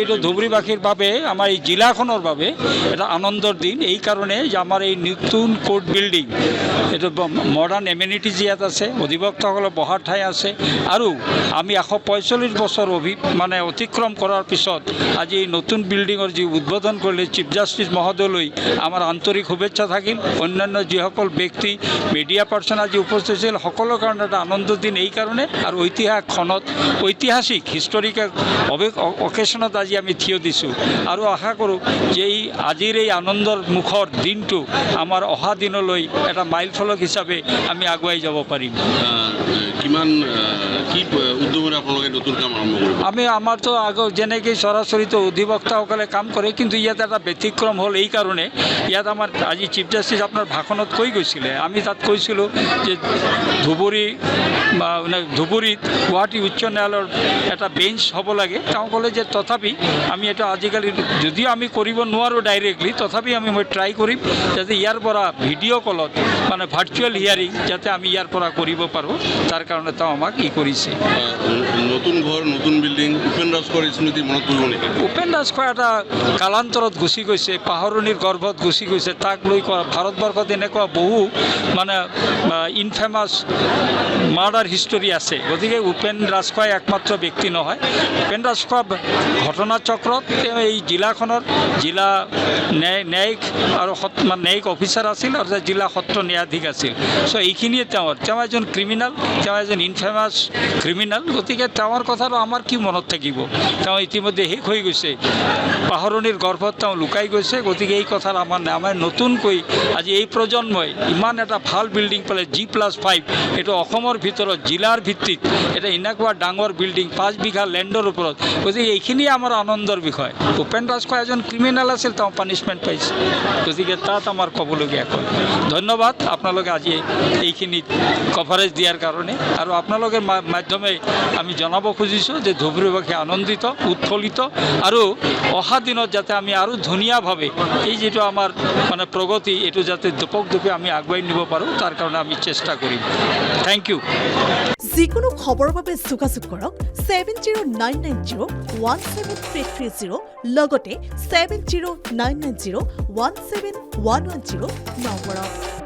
এটা ধুবুৰীবাসীৰ ভাবে আমাৰ এই জেলাখনৰ বাবে এটা আনন্দৰ দিন এই কাৰণে যে আমাৰ এই নতুন কোৰ্ট বিল্ডিং এটা মডাৰ্ন এমিনিটিজ ইয়াত আছে অধিবক্তাসকলৰ বহাৰ ঠাই আছে আৰু আমি 145 বছৰ মানে অতিক্ৰম কৰাৰ পিছত আজি এই নতুন বিল্ডিঙৰ যি উদ্বোধন কৰিলে চিফ জাষ্টিছ মহোদয়লৈ আমাৰ আন্তৰিক শুভেচ্ছা থাকিল অন্যান্য যিসকল ব্যক্তি মিডিয়া পাৰ্চন আজি উপস্থিত আছিল সকলৰ কাৰণে এটা আনন্দৰ দিন এই কাৰণে আৰু ঐতিহাসিক হিষ্টৰিকেল অকেশনত আজি আমি থিয় দিছোঁ আৰু আশা কৰোঁ যে এই আজিৰ এই আনন্দৰ মুখৰ দিনটো আমাৰ অহা দিনলৈ এটা মাইল ফলক হিচাপে আমি আগুৱাই যাব পাৰিম। কিমান কি উদ্যোগৰে আপোনালোকে নতুন কাম আৰম্ভ কৰিব? আমি আমাৰতো আগৰ যেনেকৈ সৰাসৰিতো অধিবক্তাসকলে কাম কৰে কিন্তু ইয়াত এটা ব্যতিক্ৰম হ'ল এই কাৰণে ইয়াত আমাৰ আজি চিফ জাষ্টিছ আপোনাৰ ভাষণত কৈ গৈছিলে আমি তাত কৈছিলোঁ যে ধুবুৰীত গুৱাহাটী উচ্চ ন্যায়ালয়ৰ এটা বেঞ্চ হ'ব লাগে তেওঁ ক'লে যে তথাপি আমি এটা আজিকালি যদিও আমি কৰিব নোৱাৰোঁ ডাইৰেক্টলি তথাপি মই ট্ৰাই কৰিম যাতে ইয়াৰ পৰা ভিডিঅ' কলত মানে ভাৰ্চুৱেল হিয়াৰিং যাতে আমি ইয়াৰ পৰা কৰিব পাৰোঁ তাৰ কাৰণে তেওঁ আমাক কৰিছে। নতুন ঘৰ নতুন বিল্ডিং উপেন ৰাজখোৱাৰ স্মৃতি মনত পৰিব নেকি? উপেন ৰাজখোৱা এটা কালান্তৰত গুচি গৈছে পাহৰণিৰ গৰ্ভত গুচি গৈছে তাক লৈ ভাৰতবৰ্ষত এনেকুৱা বহু মানে ইনফেমাছ মাৰ্ডাৰ হিষ্টৰী আছে গতিকে উপেন ৰাজখোৱাই একমাত্ৰ ব্যক্তি নহয় উপেন ৰাজখোৱা ঘটনাচক্ৰত তেওঁ এই জিলাখনৰ জিলা ন্যায়িক আৰু ন্যায়িক অফিচাৰ আছিল আৰু জিলা সত্ৰ ন্যায়াধীশ আছিল চ' এইখিনিয়ে তেওঁ এজন ক্ৰিমিনেল তেওঁ এজন ইনফেমাছ ক্ৰিমিনেল গতিকে তেওঁৰ কথাটো আমাৰ কি মনত থাকিব তেওঁ ইতিমধ্যে শেষ হৈ গৈছে পাহৰণিৰ গৰ্ভত তেওঁ লুকাই গৈছে গতিকে এই কথাৰ আমাৰ নতুনকৈ আজি এই প্ৰজন্মই ইমান এটা ভাল বিল্ডিং পালে G+5 এইটো অসমৰ ভিতৰত জিলাৰ ভিত্তিত এটা এনেকুৱা ডাঙৰ বিল্ডিং 5 বিঘা লেণ্ডৰ ওপৰত গতিকে এইখিনিয়ে আমাৰ আনন্দৰ বিষয় উপেন ৰাজখোৱা এজন ক্ৰিমিনেল আছিল তেওঁ পানিছমেণ্ট পাইছে গতিকে তাত আমাৰ ক'বলগীয়া কয় ধন্যবাদ আপোনালোকে আজি এইখিনি কভাৰেজ দিয়াৰ কাৰণে আৰু আপোনালোকৰ মাধ্যমে আমি জনাব খুজিছোঁ যে ধুবুৰীবাসী আনন্দিত উৎফুল্লিত আৰু অহা দিনত যাতে আমি আৰু ধুনীয়াভাৱে এই যিটো আমাৰ মানে প্ৰগতি এইটো যাতে দোপে আমি আগুৱাই নিব পাৰোঁ তাৰ কাৰণে আমি চেষ্টা কৰিম। Thank you. যিকোনো খবৰৰ বাবে যোগাযোগ কৰক 7099017330 লগতে 7099017110 নম্বৰত।